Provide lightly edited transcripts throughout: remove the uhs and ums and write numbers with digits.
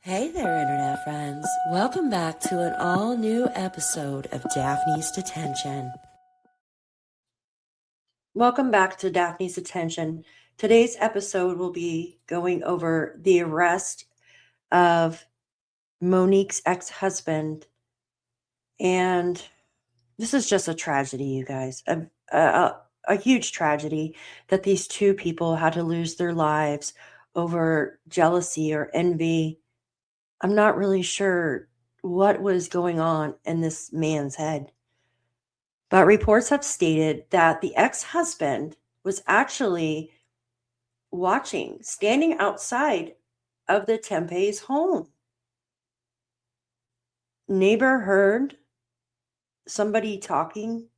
Hey there, Internet friends. Welcome back to an all-new episode of Daphne's Detention. Welcome back to Daphne's Detention. Today's episode will be going over the arrest of Monique's ex-husband. And this is just a tragedy, you guys. A huge tragedy that these two people had to lose their lives over jealousy or envy. I'm not really sure what was going on in this man's head, but reports have stated that the ex husband was actually standing outside of the Tempe's home. Neighbor heard somebody talking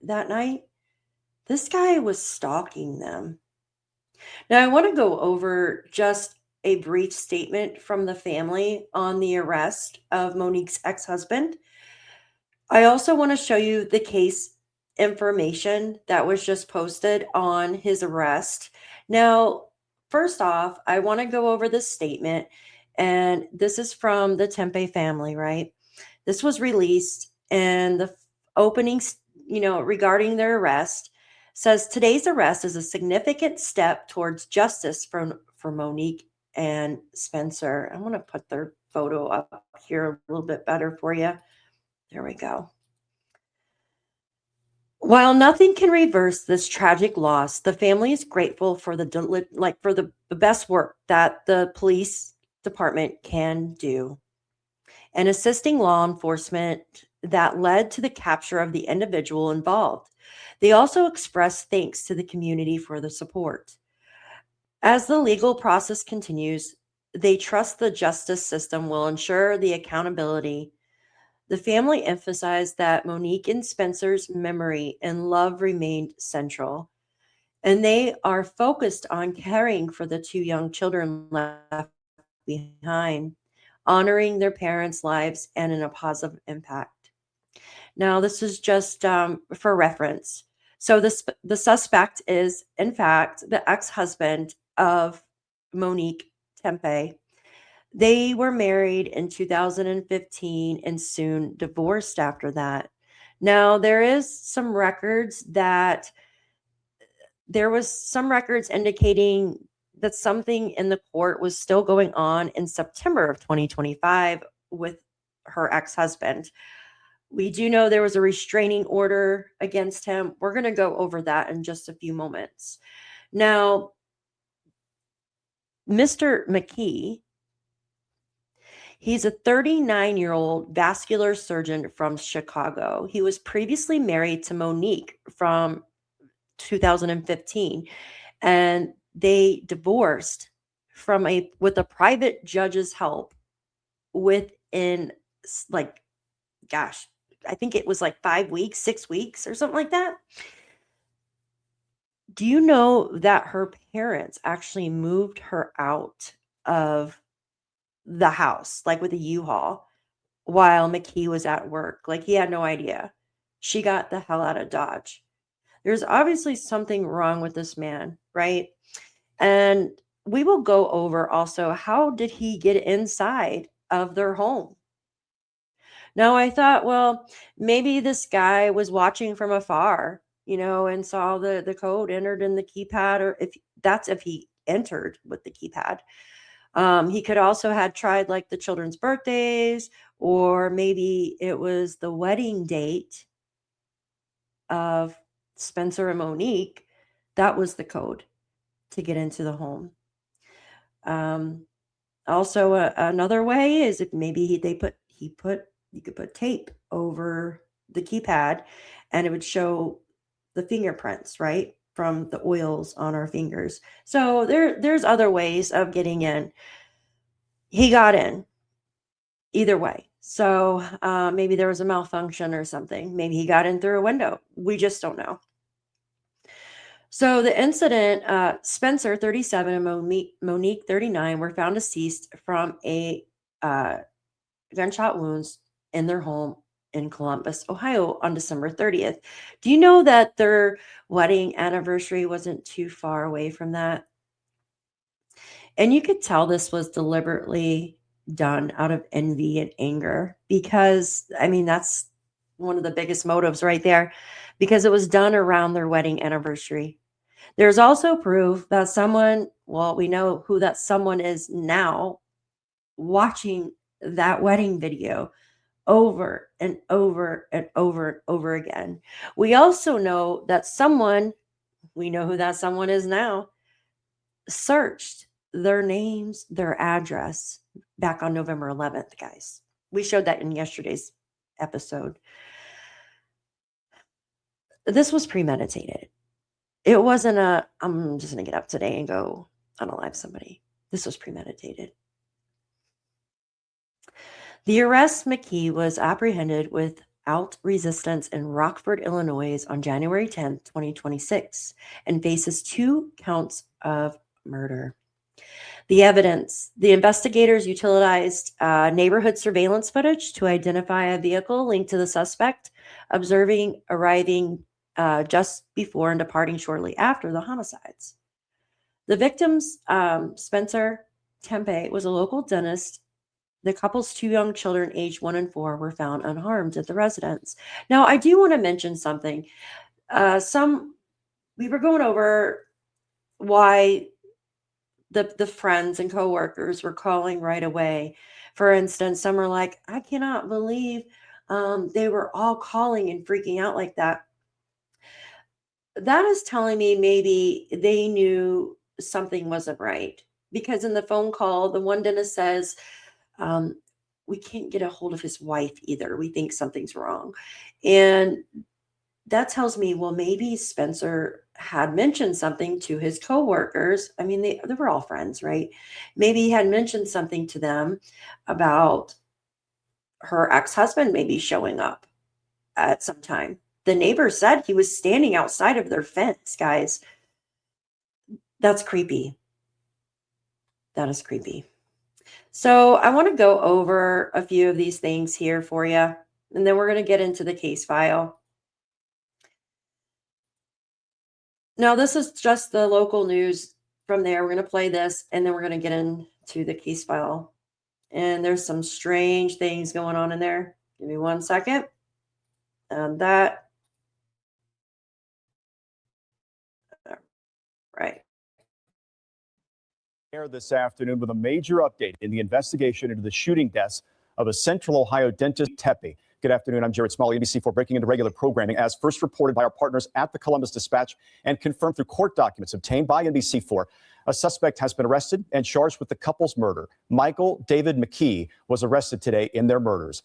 that night. This guy was stalking them. Now, I want to go over just a brief statement from the family on the arrest of Monique's ex husband. I also want to show you the case information that was just posted on his arrest. Now, first off, I want to go over this statement, and this is from the Tempe family, right? This was released, and the opening, regarding their arrest says today's arrest is a significant step towards justice for Monique and Spencer. I want to put their photo up here a little bit better for you. There we go. While nothing can reverse this tragic loss, the family is grateful for the best work that the police department can do and assisting law enforcement that led to the capture of the individual involved. They also express thanks to the community for the support. As the legal process continues, they trust the justice system will ensure the accountability. The family emphasized that Monique and Spencer's memory and love remained central, and they are focused on caring for the two young children left behind, honoring their parents' lives and in a positive impact. Now, this is just for reference. So the suspect is, in fact, the ex-husband of Monique Tempe. They were married in 2015 and soon divorced after that. Now, there was some records indicating that something in the court was still going on in September of 2025 with her ex-husband. We do know there was a restraining order against him. We're going to go over that in just a few moments. Now, Mr. McKee, he's a 39-year-old vascular surgeon from Chicago. He was previously married to Monique from 2015, and they divorced with a private judge's help within I think it was 5 weeks, 6 weeks or something like that. Do you know that her parents actually moved her out of the house, with a U-Haul, while McKee was at work? He had no idea. She got the hell out of Dodge. There's obviously something wrong with this man, right? And we will go over also, how did he get inside of their home? Now, I thought, well, maybe this guy was watching from afar, and saw the code entered in the keypad, or if he entered with the keypad. He could also had tried the children's birthdays, or maybe it was the wedding date of Spencer and Monique. That was the code to get into the home. Also, another way is if maybe you could put tape over the keypad, and it would show the fingerprints, right, from the oils on our fingers. So there's other ways of getting in. He got in either way. So maybe there was a malfunction or something. Maybe he got in through a window. We just don't know. So the incident, Spencer, 37, and Monique, 39, were found deceased from a gunshot wounds in their home in Columbus, Ohio on December 30th. Do you know that their wedding anniversary wasn't too far away from that? And you could tell this was deliberately done out of envy and anger, because I mean, that's one of the biggest motives right there, because it was done around their wedding anniversary. There's also proof that someone, well, we know who that someone is now, watching that wedding video over and over and over and over again. We also know that someone, we know who that someone is now, searched their names, their address back on November 11th, guys. We showed that in yesterday's episode. This was premeditated. It wasn't I'm just going to get up today and go unalive somebody. This was premeditated. The arrest, McKee was apprehended without resistance in Rockford, Illinois on January 10th, 2026, and faces 2 counts of murder. The evidence: the investigators utilized neighborhood surveillance footage to identify a vehicle linked to the suspect, arriving just before and departing shortly after the homicides. The victims, Spencer Tepe, was a local dentist. The couple's 2 young children, aged 1 and 4, were found unharmed at the residence. Now, I do want to mention something. We were going over why the friends and coworkers were calling right away. For instance, some are like, I cannot believe they were all calling and freaking out like that. That is telling me maybe they knew something wasn't right, because in the phone call, the one dentist says, we can't get a hold of his wife either. We think something's wrong. And that tells me, well, maybe Spencer had mentioned something to his coworkers. I mean, they were all friends, right? Maybe he had mentioned something to them about her ex-husband maybe showing up at some time. The neighbor said he was standing outside of their fence, guys. That's creepy. That is creepy. So I want to go over a few of these things here for you, and then we're going to get into the case file. Now, this is just the local news from there. We're going to play this, and then we're going to get into the case file. And there's some strange things going on in there. Give me 1 second. That. Right. This afternoon with a major update in the investigation into the shooting deaths of a Central Ohio dentist, Tepe. Good afternoon. I'm Jared Smalley, NBC4, breaking into regular programming. As first reported by our partners at the Columbus Dispatch and confirmed through court documents obtained by NBC4, a suspect has been arrested and charged with the couple's murder. Michael David McKee was arrested today in their murders.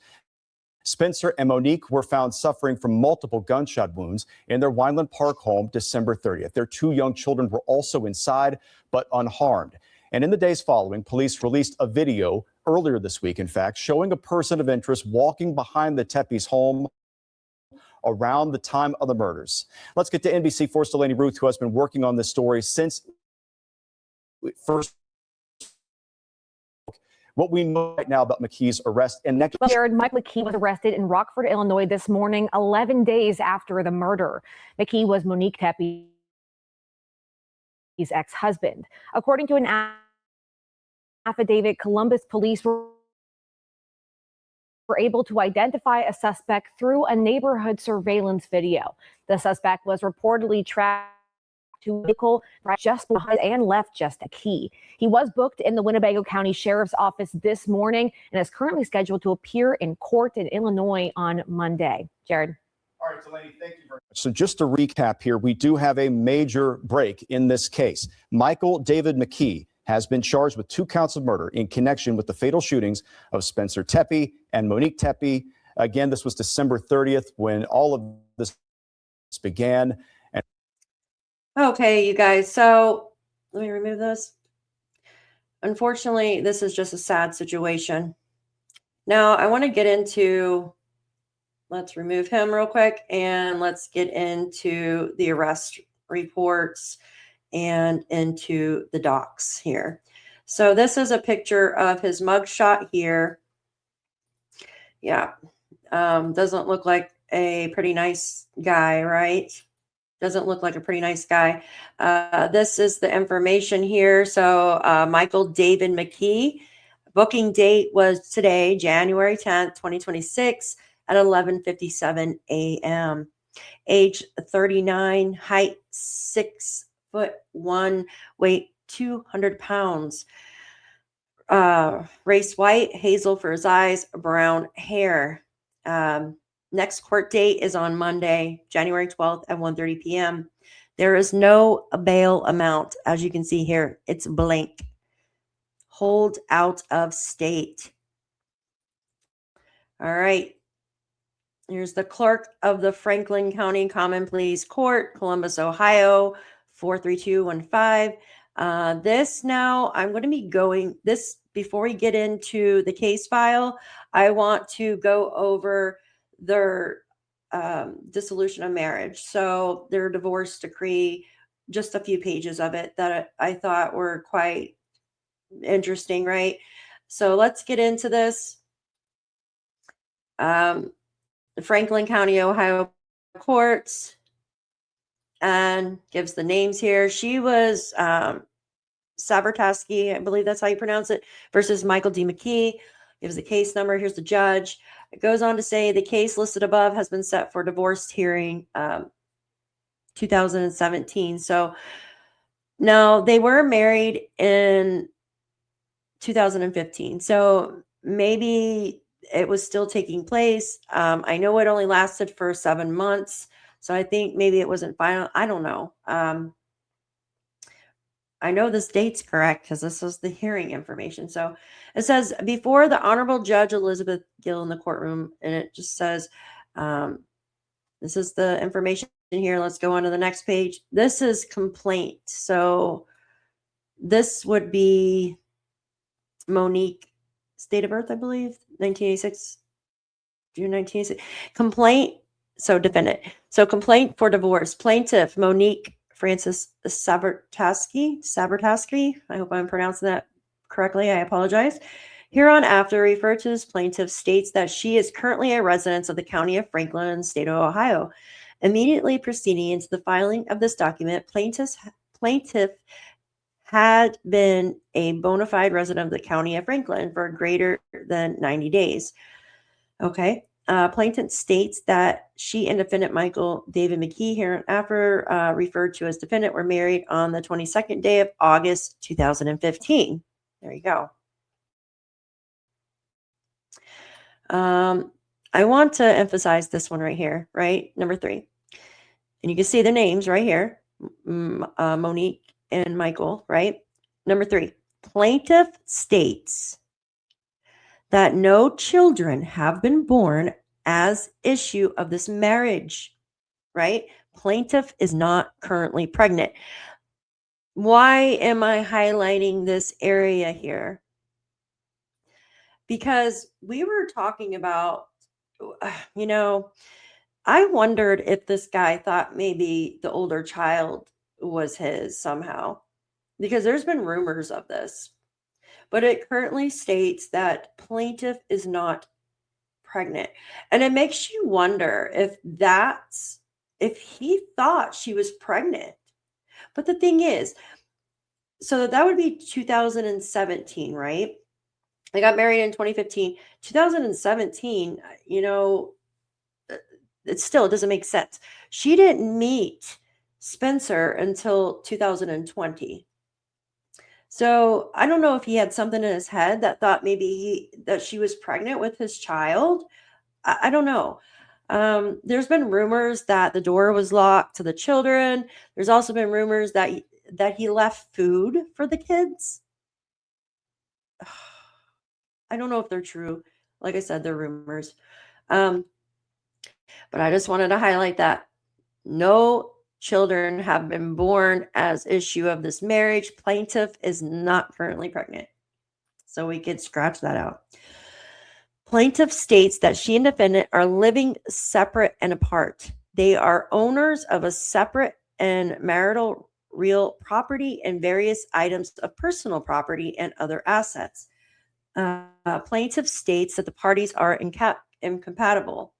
Spencer and Monique were found suffering from multiple gunshot wounds in their Weinland Park home December 30th. Their 2 young children were also inside, but unharmed. And in the days following, police released a video earlier this week, in fact, showing a person of interest walking behind the Tepe's home around the time of the murders. Let's get to NBC4's Delaney Ruth, who has been working on this story since first. What we know right now about McKee's arrest and next. Jared, Michael McKee was arrested in Rockford, Illinois this morning, 11 days after the murder. McKee was Monique Tepe's ex-husband. According to an affidavit, Columbus police were able to identify a suspect through a neighborhood surveillance video. The suspect was reportedly tracked to a vehicle just behind and left just a key. He was booked in the Winnebago County Sheriff's Office this morning and is currently scheduled to appear in court in Illinois on Monday. Jared. All right, Delaney, thank you very much. So just to recap here, we do have a major break in this case. Michael David McKee has been charged with 2 counts of murder in connection with the fatal shootings of Spencer Tepe and Monique Tepe. Again, this was December 30th when all of this began. Okay, you guys. So let me remove this. Unfortunately, this is just a sad situation. Now, I want to get into, let's remove him real quick, and let's get into the arrest reports and into the docs here. So this is a picture of his mugshot here. Yeah. Doesn't look like a pretty nice guy, right? Doesn't look like a pretty nice guy. This is the information here. So Michael David McKee, Booking date was today, January 10th, 2026 at 11:57 a.m. Age 39, height 6'1", weight 200 pounds. Race white, hazel for his eyes, brown hair. Next court date is on Monday, January 12th at 1:30 p.m. There is no bail amount, as you can see here. It's blank. Hold out of state. All right. Here's the clerk of the Franklin County Common Pleas Court, Columbus, Ohio, 43215. This now, I'm going to be going, this before we get into the case file, I want to go over their dissolution of marriage. So their divorce decree, just a few pages of it that I thought were quite interesting, right? So let's get into this. The Franklin County, Ohio courts, and gives the names here. She was Sabertaski, I believe that's how you pronounce it, versus Michael D. McKee. Gives the case number. Here's the judge. It goes on to say the case listed above has been set for divorce hearing 2017. So now they were married in 2015. So maybe it was still taking place. I know it only lasted for 7 months. So I think maybe it wasn't final. I don't know. I know this date's correct because this is the hearing information. So it says, before the Honorable Judge Elizabeth Gill in the courtroom, and it just says, this is the information here. Let's go on to the next page. This is complaint. So this would be Monique, date of birth, I believe, 1986, June 1986. Complaint, so defendant. So complaint for divorce. Plaintiff, Monique Francis Sabertaski. I hope I'm pronouncing that correctly. I apologize. Hereinafter referred to as plaintiff, states that she is currently a resident of the county of Franklin, state of Ohio. Immediately proceeding into the filing of this document, plaintiff had been a bona fide resident of the county of Franklin for greater than 90 days. Okay. Plaintiff states that she and defendant Michael David McKee, hereinafter referred to as defendant, were married on the 22nd day of August 2015. There you go. I want to emphasize this one right here, right? Number 3. And you can see the names right here, Monique and Michael, right? Number 3, plaintiff states that no children have been born as issue of this marriage, right? Plaintiff is not currently pregnant. Why am I highlighting this area here? Because we were talking about, I wondered if this guy thought maybe the older child was his somehow, because there's been rumors of this. But it currently states that plaintiff is not pregnant. And it makes you wonder if he thought she was pregnant. But the thing is, so that would be 2017, right? They got married in 2015. 2017, it doesn't make sense. She didn't meet Spencer until 2020. So I don't know if he had something in his head that thought maybe that she was pregnant with his child. I don't know. There's been rumors that the door was locked to the children. There's also been rumors that he left food for the kids. I don't know if they're true. Like I said, they're rumors. But I just wanted to highlight that no children have been born as issue of this marriage. Plaintiff is not currently pregnant. So we could scratch that out. Plaintiff states that she and defendant are living separate and apart. They are owners of a separate and marital real property and various items of personal property and other assets. Plaintiff states that the parties are incompatible.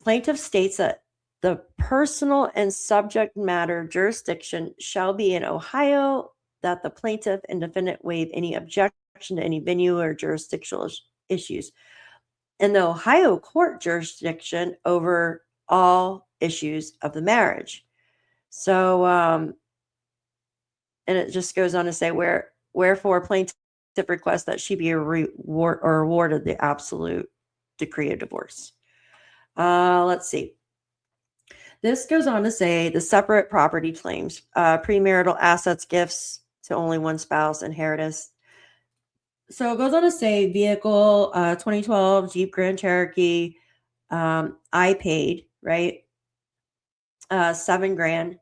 Plaintiff states that the personal and subject matter jurisdiction shall be in Ohio, that the plaintiff and defendant waive any objection to any venue or jurisdictional issues. And the Ohio court jurisdiction over all issues of the marriage. So, and it just goes on to say, wherefore plaintiff requests that she be awarded the absolute decree of divorce. Let's see. This goes on to say the separate property claims, premarital assets, gifts to only one spouse, inheritance. So it goes on to say vehicle, 2012 Jeep Grand Cherokee. I paid, right? $7,000.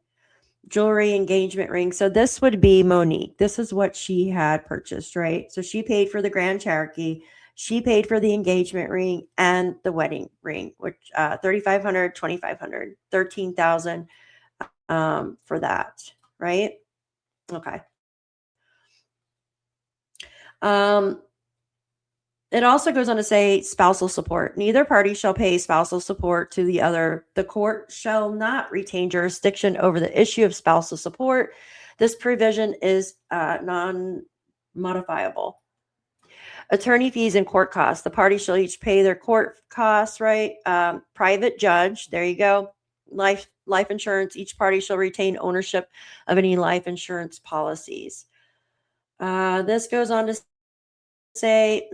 Jewelry, engagement ring. So this would be Monique. This is what she had purchased, right? So she paid for the Grand Cherokee. She paid for the engagement ring and the wedding ring, which $3,500, $2,500, $13,000 for that, right? Okay. It also goes on to say spousal support. Neither party shall pay spousal support to the other. The court shall not retain jurisdiction over the issue of spousal support. This provision is non-modifiable. Attorney fees and court costs. The parties shall each pay their court costs, right? Private judge. There you go. Life insurance. Each party shall retain ownership of any life insurance policies. This goes on to say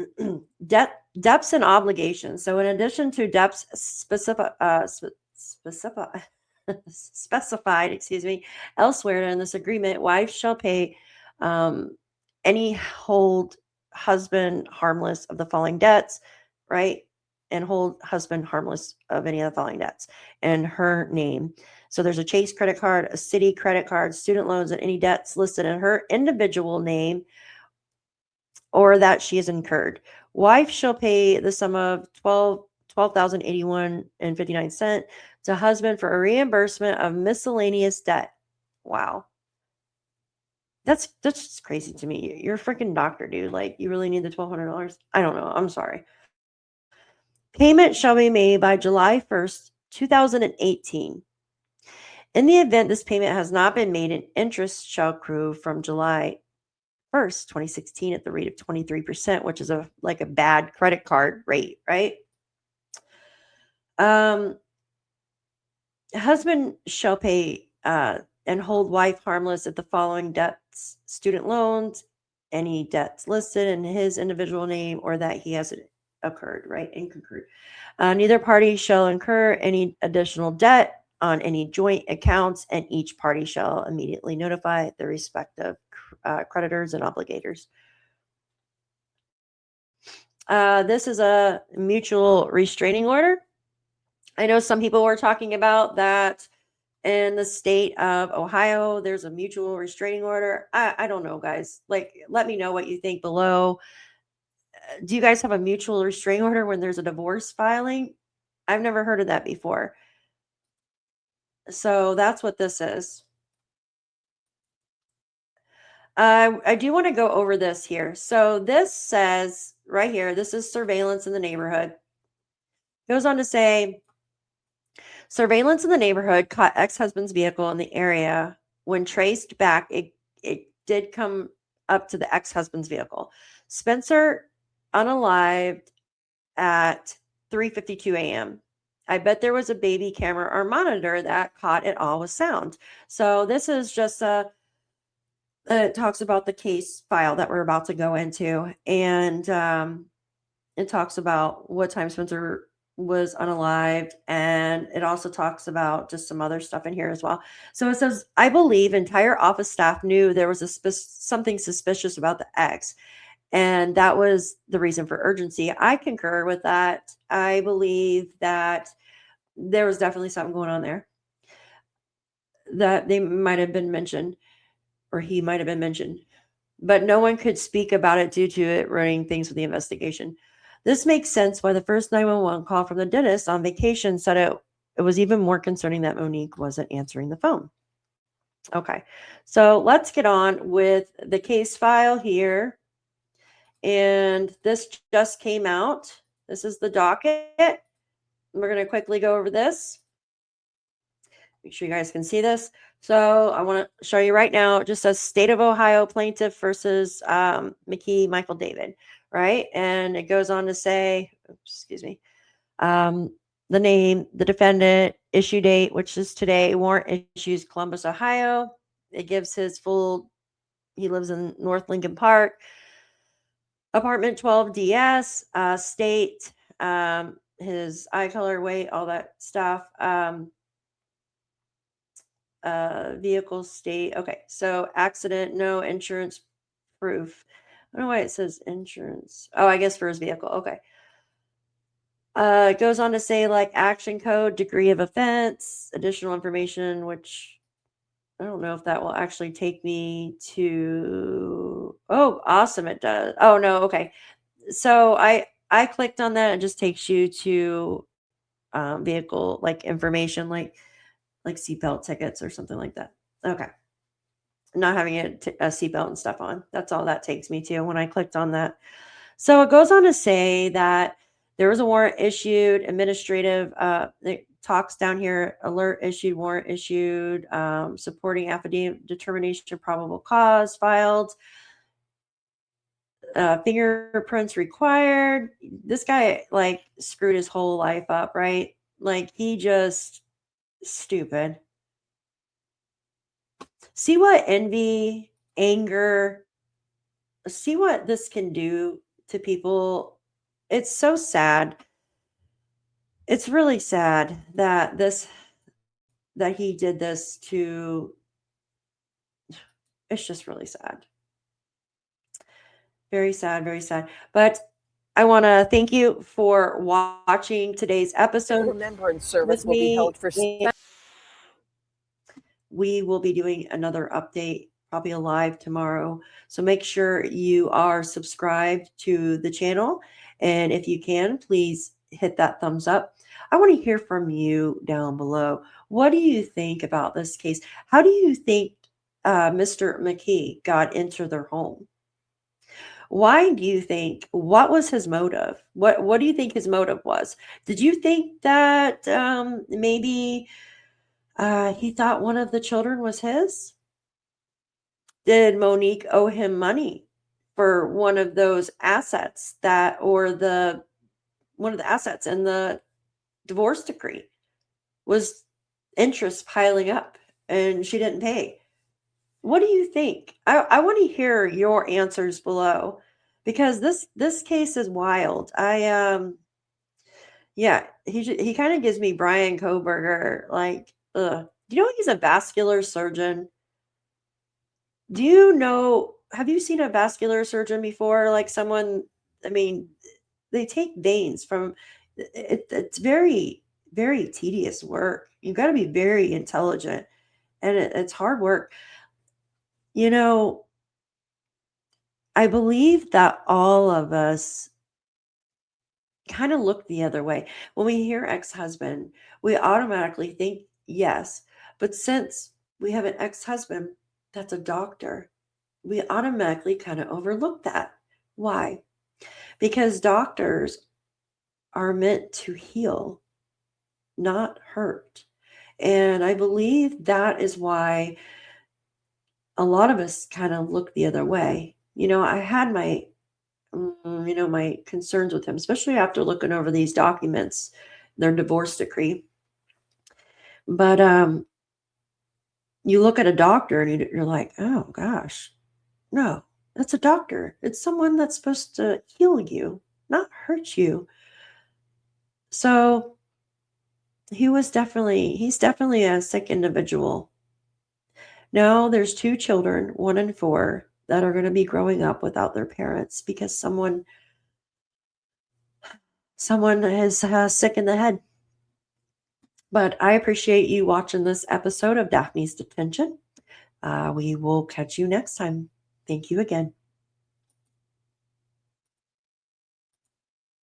debts and obligations. So in addition to debts specified, elsewhere in this agreement, wives shall pay any hold husband harmless of the following debts, right? And hold husband harmless of any of the following debts in her name. So there's a Chase credit card, a Citi credit card, student loans, and any debts listed in her individual name or that she has incurred. Wife shall pay the sum of $12,081.59 to husband for a reimbursement of miscellaneous debt. Wow. That's just crazy to me. You're a freaking doctor, dude. Like, you really need the $1,200? I don't know. I'm sorry. Payment shall be made by July 1st, 2018. In the event this payment has not been made, an interest shall accrue from July 1st, 2016 at the rate of 23%, which is like a bad credit card rate, right? Husband shall pay and hold wife harmless if the following debts: student loans, any debts listed in his individual name or that he has occurred, right? Incurred. Neither party shall incur any additional debt on any joint accounts, and each party shall immediately notify the respective creditors and obligators. This is a mutual restraining order. I know some people were talking about that in the state of Ohio. There's a mutual restraining order. I don't know, guys. Like, let me know what you think below. Do you guys have a mutual restraining order when there's a divorce filing? I've never heard of that before. So that's what this is. I do want to go over this here. So this says right here, this is surveillance in the neighborhood. Goes on to say, surveillance in the neighborhood caught ex-husband's vehicle in the area. When traced back, it did come up to the ex-husband's vehicle. Spencer unalived at 3:52 a.m. I bet there was a baby camera or monitor that caught it all with sound. So this is just it talks about the case file that we're about to go into. And it talks about what time Spencer was unalived. And it also talks about just some other stuff in here as well. So it says, I believe entire office staff knew there was something suspicious about the ex. And that was the reason for urgency. I concur with that. I believe that there was definitely something going on there that they might have been mentioned, or he might have been mentioned, but no one could speak about it due to it running things with the investigation. This makes sense why the first 911 call from the dentist on vacation said it was even more concerning that Monique wasn't answering the phone. Okay, so let's get on with the case file here. And this just came out. This is the docket. We're going to quickly go over this. Make sure you guys can see this. So I want to show you right now. It just says State of Ohio plaintiff versus McKee, Michael David, right? And it goes on to say, excuse me, the name, the defendant, issue date, which is today, warrant issues Columbus, Ohio. It gives his full, he lives in North Lincoln Park, apartment 12 DS, state, his eye color, weight, all that stuff. Vehicle state. Okay, so accident, no insurance proof. I don't know why it says insurance. Oh, I guess for his vehicle. Okay. It goes on to say like action code, degree of offense, additional information, which I don't know if that will actually take me to. Oh, awesome! It does. Oh no, okay. So I clicked on that. It just takes you to vehicle like information, like seatbelt tickets or something like that. Okay. Not having a seatbelt and stuff on. That's all that takes me to when I clicked on that. So it goes on to say that there was a warrant issued, administrative, it talks down here, alert issued, warrant issued, supporting affidavit, determination of probable cause filed, fingerprints required. This guy like screwed his whole life up, right? Like he just stupid. See what envy, anger, see what this can do to people. It's so sad. It's really sad that he did this to. It's just really sad. Very sad, very sad. But I want to thank you for watching today's episode. Remembrance service will be held for. We will be doing another update, probably a live tomorrow. So make sure you are subscribed to the channel. And if you can, please hit that thumbs up. I want to hear from you down below. What do you think about this case? How do you think Mr. McKee got into their home? Why do you think, what was his motive? What do you think his motive was? Did you think that maybe he thought one of the children was his? Did Monique owe him money for one of those assets one of the assets in the divorce decree? Was interest piling up and she didn't pay? What do you think? I want to hear your answers below because this case is wild. Yeah, he kind of gives me Brian Koberger like, ugh. Do you know he's a vascular surgeon? Do you know, have you seen a vascular surgeon before? Like someone, I mean, they take veins from it's very, very tedious work. You've got to be very intelligent and it's hard work. You know, I believe that all of us kind of look the other way. When we hear ex-husband, we automatically think yes. But since we have an ex-husband that's a doctor, we automatically kind of overlook that. Why? Because doctors are meant to heal, not hurt. And I believe that is why a lot of us kind of look the other way. You know, I had my my concerns with him, especially after looking over these documents, their divorce decree. But you look at a doctor and you're like, oh gosh, no, that's a doctor. It's someone that's supposed to heal you, not hurt you. So he's definitely a sick individual. No, there's 2 children, 1 and 4, that are going to be growing up without their parents because someone is sick in the head. But I appreciate you watching this episode of Daphne's Detention. We will catch you next time. Thank you again.